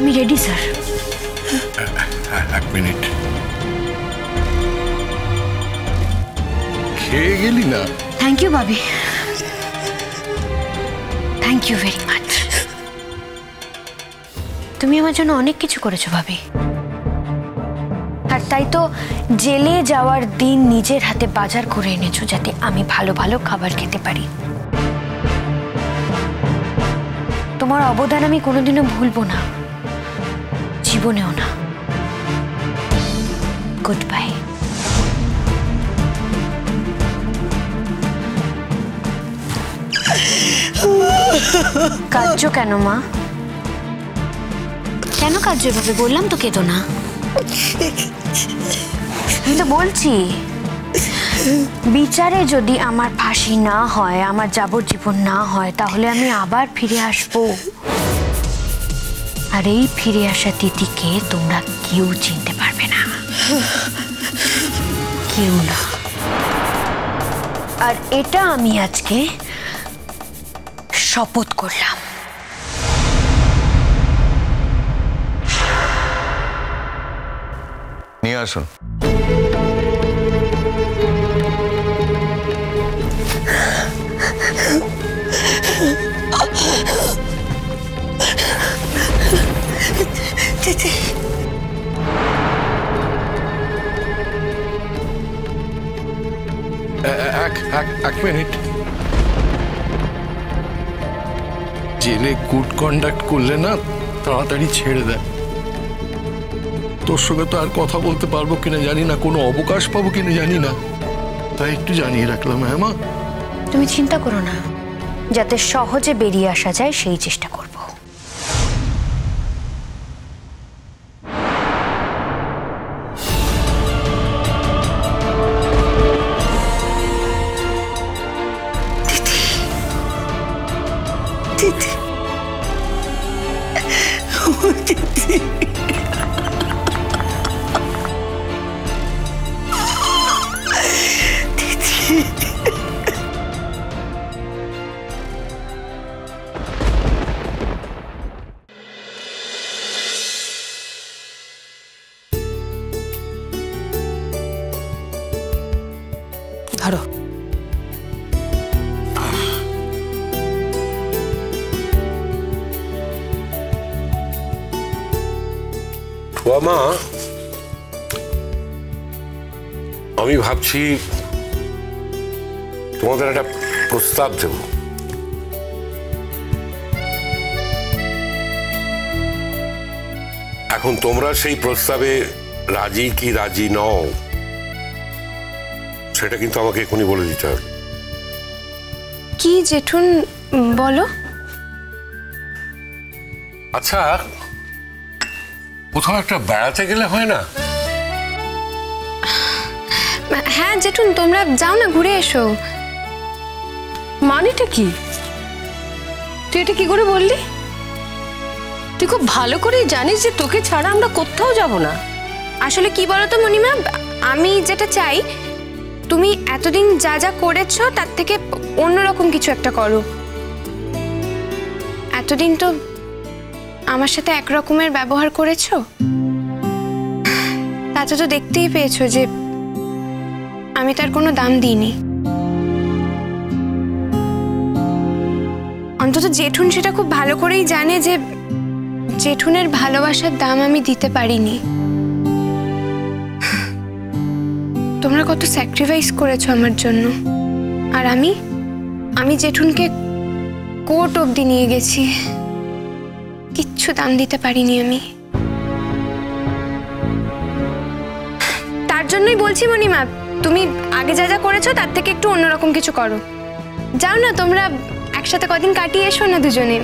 আমি ready sir. এক minute, খেয়ে গেলি না? থ্যাংক ইউ ভাবি, থ্যাংক ইউ ভেরি মাচ। তুমি আমার জন্য অনেক কিছু করেছো ভাবি, আর তাই তো জেলে যাওয়ার দিন নিজের হাতে বাজার করে এনেছো যাতে আমি ভালো ভালো খাবার খেতে পারি। তোমার অবদান আমি কোনোদিনও ভুলবো না, জীবনেও না। Good bye. কাঁদছো কেন মা? কেন কাঁদছো এভাবে? বললাম তো কেঁদো না। আমি তো বলছি বিচারে যদি আমার ফাঁসি না হয়, আমার যাবজ্জীবন না হয়, তাহলে আমি আবার ফিরে আসবো। আর এই ফিরে আসা তিথিকে তোমরা কেউ চিনতে পারবে না, কেউ না। আর এটা আমি আজকে শপথ করলাম। নিয়ে আসুন। এক মিনিট, জেলে গুড কন্ডাক্ট করলে না তাড়াতাড়ি ছেড়ে দেয়। তোর সঙ্গে তো আর কথা বলতে পারবো কিনা জানি না, কোনো অবকাশ পাবো কিনা জানি না, তাই একটু জানিয়ে রাখলাম। হ্যাঁ মা, তুমি চিন্তা করো না, যাতে সহজে বেরিয়ে আসা যায় সেই চেষ্টা করব। ধরো। মা, আমি ভাবছি তোমাদের একটা প্রস্তাব দেব। এখন তোমরা সেই প্রস্তাবে রাজি কি রাজি নও সেটা কিন্তু আমাকে এখনই বলে দিতে হবে। কি জেঠুন বলো। আচ্ছা, কোথাও একটা বেড়াতে গেলে হয় না? হ্যাঁ জেঠুন, তোমরা যাও না, ঘুরে এসো। মানেটা কি? তুই এটা কি করে বললি? তুই খুব ভালো করেই জানিস যে তোকে ছাড়া আমরা কোথাও যাব না। আসলে কি বলতো মণিমা, আমি যেটা চাই তুমি এতদিন যা যা করেছো তার থেকে অন্যরকম কিছু একটা করো। এতদিন তো আমার সাথে একরকমের ব্যবহার করেছো, তাতে তো দেখতেই পেয়েছো যে আমি তার কোনো দাম দিইনি। অন্তত জেঠুন সেটা খুব ভালো করেই জানে যে জেঠুনের ভালোবাসার দাম আমি দিতে পারিনি। তোমরা কত স্যাক্রিফাইস করেছো আমার জন্য, আর আমি জেঠুনকে কোর্ট অবধি নিয়ে গেছি, কিচ্ছু দাম দিতে পারিনি আমি। তার জন্যই বলছি মণিমা, তুমি আগে যা যা করেছো তার থেকে একটু অন্যরকম কিছু করো। যাও না, তোমরা একসাথে কদিন কাটিয়ে এসো না দুজনে।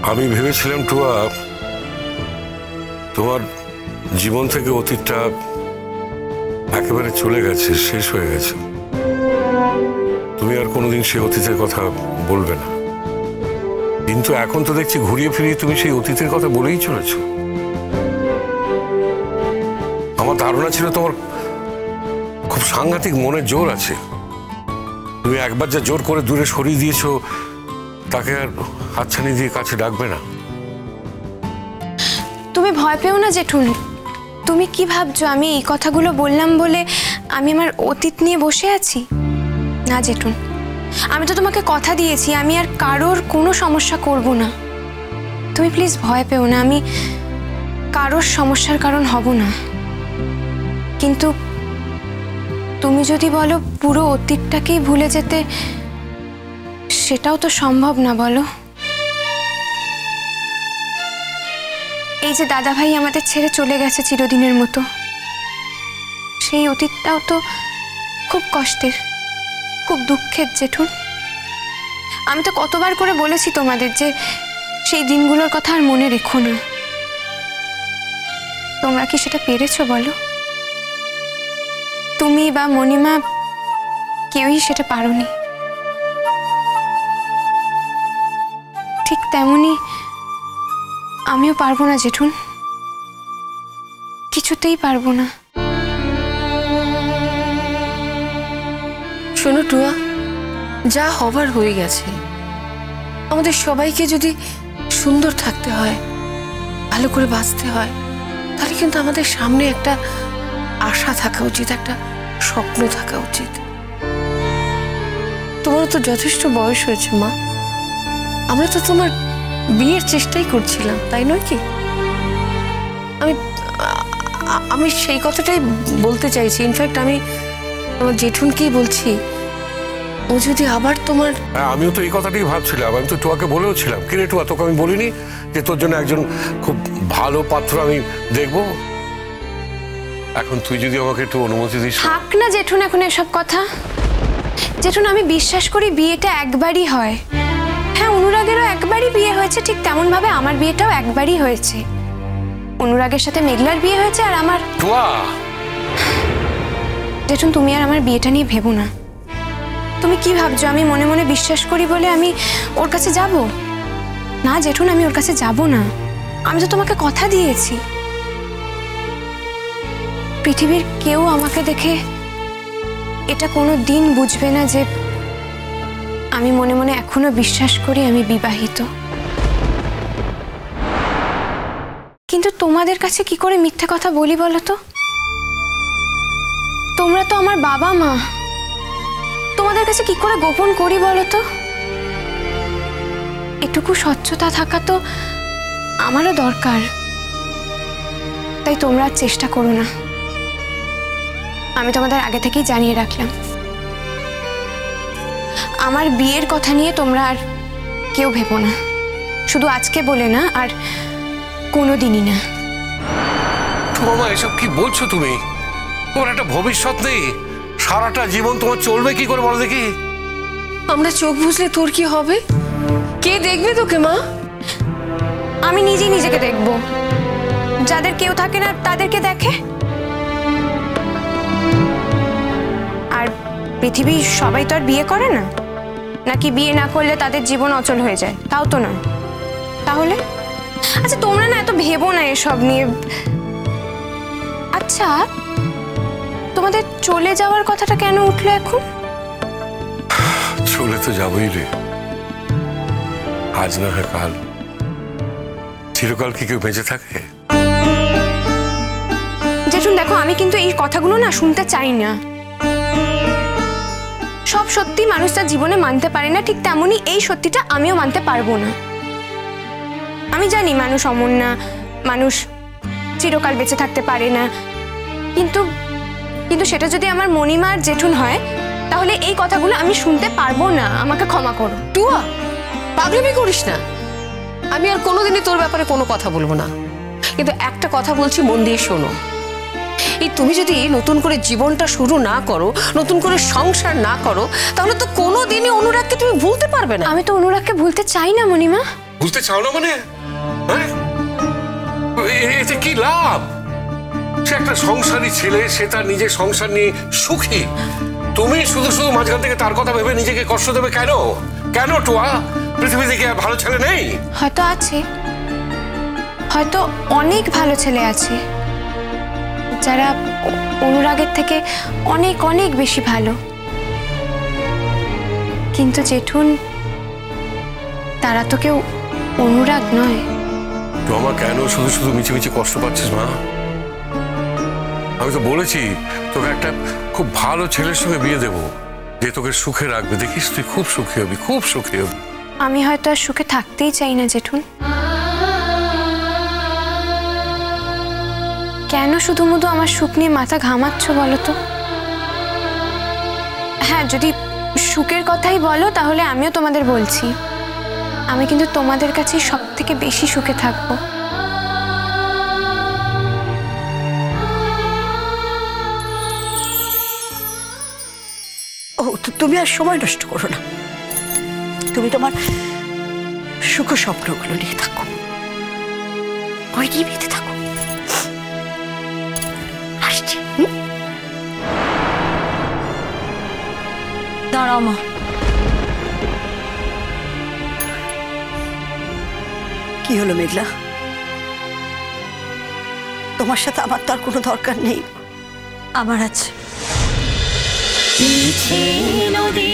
আমি ভেবেছিলাম টুয়া, তোমার জীবন থেকে অতীতটা একেবারে চলে গেছে, শেষ হয়ে গেছে। তুমি আর কোনোদিন সেই অতীতের কথা বলবে না, কিন্তু এখন তো দেখছি ঘুরিয়ে ফিরিয়ে তুমি সেই অতীতের কথা বলেই চলেছ। আমার ধারণা ছিল তোমার খুব সাংঘাতিক মনের জোর আছে। তুমি একবার যা জোর করে দূরে সরিয়ে দিয়েছো তাকে আর হাতছানি দিয়ে কাছে ডাকবে না। তুমি ভয় পেও না জেঠুন। তুমি কি ভাবছো আমি এই কথাগুলো বললাম বলে আমি আমার অতীত নিয়ে বসে আছি? না জেঠুন, আমি তো তোমাকে কথা দিয়েছি আমি আর কারোর কোনো সমস্যা করব না। তুমি প্লিজ ভয় পেও না, আমি কারোর সমস্যার কারণ হব না। কিন্তু তুমি যদি বলো পুরো অতীতটাকেই ভুলে যেতে, সেটাও তো সম্ভব না, বলো। এই যে দাদা ভাই আমাদের ছেড়ে চলে গেছে চিরদিনের মতো, সেই অতীতটাও তো খুব কষ্টের, খুব দুঃখের জেঠুন। আমি তো কতবার করে বলেছি তোমাদের যে সেই দিনগুলোর কথা আর মনে রেখো না। তোমরা কি সেটা পেরেছো বলো? তুমি বা মণিমা কেউই সেটা পারোনি। ঠিক তেমনি আমিও পারবো না জেঠুন, কিছুতেই পারবো না। শোনো টুয়া, যা হবার হয়ে গেছে। আমাদের সবাইকে যদি সুন্দর থাকতে হয়, ভালো করে বাঁচতে হয়, তাহলে কিন্তু আমাদের সামনে একটা আশা থাকা উচিত, একটা স্বপ্ন থাকা উচিত। তোমারও তো যথেষ্ট বয়স হয়েছে মা, আমরা তো তোমার বিয়ের চেষ্টাই করছিলাম, তাই নয় কি? আমি সেই কথাটাই বলতে চাইছি। ইনফ্যাক্ট আমি আমার জেঠুনকেই বলছি, ও যদি আবার তোমার... আমিও তো এই কথাটাই ভাবছিলাম। আমি তো টুয়াকে বলেও ছিলাম, কিরে টুয়া, তোকে আমি বলিনি যে তোর জন্য একজন খুব ভালো পাত্র আমি দেখবো? এখন তুই যদি আমাকে একটু অনুমতি দিস। থাক না জেঠুন এখন এসব কথা। জেঠুন, আমি বিশ্বাস করি বিয়েটা একবারই হয়। হ্যাঁ, অনুরাগেরও একবারই বিয়ে হয়েছে, ঠিক তেমন ভাবে আমার বিয়েটাও একবারই হয়েছে। অনুরাগের সাথে মেঘলার বিয়ে হয়েছে, আর আমার... জেঠুন, তুমি আর আমার বিয়েটা নিয়ে ভেবো না। তুমি কি ভাবছো আমি মনে মনে বিশ্বাস করি বলে আমি ওর কাছে যাব? না জেঠুন, আমি ওর কাছে যাব না। আমি তো তোমাকে কথা দিয়েছি। পৃথিবীর কেউ আমাকে দেখে এটা কোনো দিন বুঝবে না যে আমি মনে মনে এখনো বিশ্বাস করি আমি বিবাহিত। কিন্তু তোমাদের কাছে কি করে মিথ্যে কথা বলি বলো তো? তোমরা তো আমার বাবা মা, তোমাদের কাছে কি করে গোপন করি বলো তো? এটুকু স্বচ্ছতা থাকা তো আমারও দরকার। তাই তোমরা চেষ্টা করো না। আমি তোমাদের আগে থেকেই জানিয়ে রাখলাম, আমার বিয়ের কথা নিয়ে তোমরা আর কেউ ভেবো না। শুধু আজকে বলে না, আর কোনোদিনই না। মামা, এসব কি বলছো তুমি? তোমার একটা ভবিষ্যৎ নেই? সারাটা জীবন তোমার চলবে কি করে বলো দেখি? আমরা চোখ বুঝলে তোর কি হবে? কে দেখবে তোকে মা? আমি নিজেই নিজেকে দেখব। যাদের কেউ থাকে না তাদেরকে দেখে। আর পৃথিবীর সবাই তো আর বিয়ে করে না, নাকি বিয়ে না করলে তাদের জীবন অচল হয়ে যায়? তাও তো না। তাহলে আচ্ছা, তোমরা না এত ভেবো না এসব নিয়ে। আচ্ছা, তোমাদের চলে যাওয়ার কথাটা কেন উঠলো এখন? চলে তো যাবই রে, আজ না হয় কাল। চিরকাল কি কেউ বেঁচে থাকে? জেঠুন দেখো, আমি কিন্তু এই কথাগুলো না শুনতে চাই না। সব সত্যি মানুষ তার জীবনে মানতে পারে না, ঠিক তেমনি এই সত্যিটা আমিও মানতে পারবো না। আমি জানি মানুষ অমর না, মানুষ চিরকাল বেঁচে থাকতে পারে না, কিন্তু কিন্তু সেটা যদি আমার মণিমা আর জেঠুন হয়, তাহলে এই কথাগুলো আমি শুনতে পারবো না। আমাকে ক্ষমা করো। টুয়া, পাগলামি করিস না। আমি আর কোনোদিনই তোর ব্যাপারে কোনো কথা বলবো না, কিন্তু একটা কথা বলছি, মন দিয়ে শোনো। এই তুমি যদি নতুন করে জীবনটা শুরু না করো, নতুন করে সংসার না করো, তাহলে তো কোনোদিনই অনুরাগকে তুমি ভুলতে পারবে না। আমি তো অনুরাগকে ভুলতে চাই না মণিমা। বুঝতে চাও না মানে? এতে কি লাভ? সে একটা সংসারী ছেলে, সে তার নিজের সংসার নিয়ে সুখী। তুমি শুধু শুধু মাঝখান থেকে তার কথা ভেবে নিজেকে কষ্ট দেবে কেন? কেন টুয়া? পৃথিবীতে কি ভালো ছেলে নেই? হয়তো আছে, হয়তো অনেক ভালো ছেলে আছে, যারা অনুরাগের থেকে অনেক অনেক বেশি ভালো। কিন্তু জেঠুন, তারা তো কেউ অনুরাগ নয়। রমা কেন শুধু শুধু মিছে মিছে কষ্ট পাচ্ছিস মা? আমি তো বলেছি তোকে একটা খুব ভালো ছেলের সঙ্গে বিয়ে দেবো, যে তোকে সুখে রাখবে। দেখিস তুই খুব সুখী হবি, খুব সুখী হবি। আমি হয়তো আর সুখে থাকতেই চাই না জেঠুন। কেন শুধুমুধু আমার সুখ নিয়ে মাথা ঘামাচ্ছ বলো তো? হ্যাঁ, যদি সুখের কথাই বলো তাহলে আমিও তোমাদের বলছি, আমি কিন্তু তোমাদের কাছেই সব থেকে বেশি সুখে থাকবো। ও তুমি আর সময় নষ্ট করো না, তুমি তোমার সুখ স্বপ্নগুলো নিয়ে থাকো, ওই নিয়ে বেঁধে থাকো। আসছি। দাঁড়াও মা। কি হলো মেঘলা? তোমার সাথে আমার তো আর কোনো দরকার নেই। আমার আছে। নদী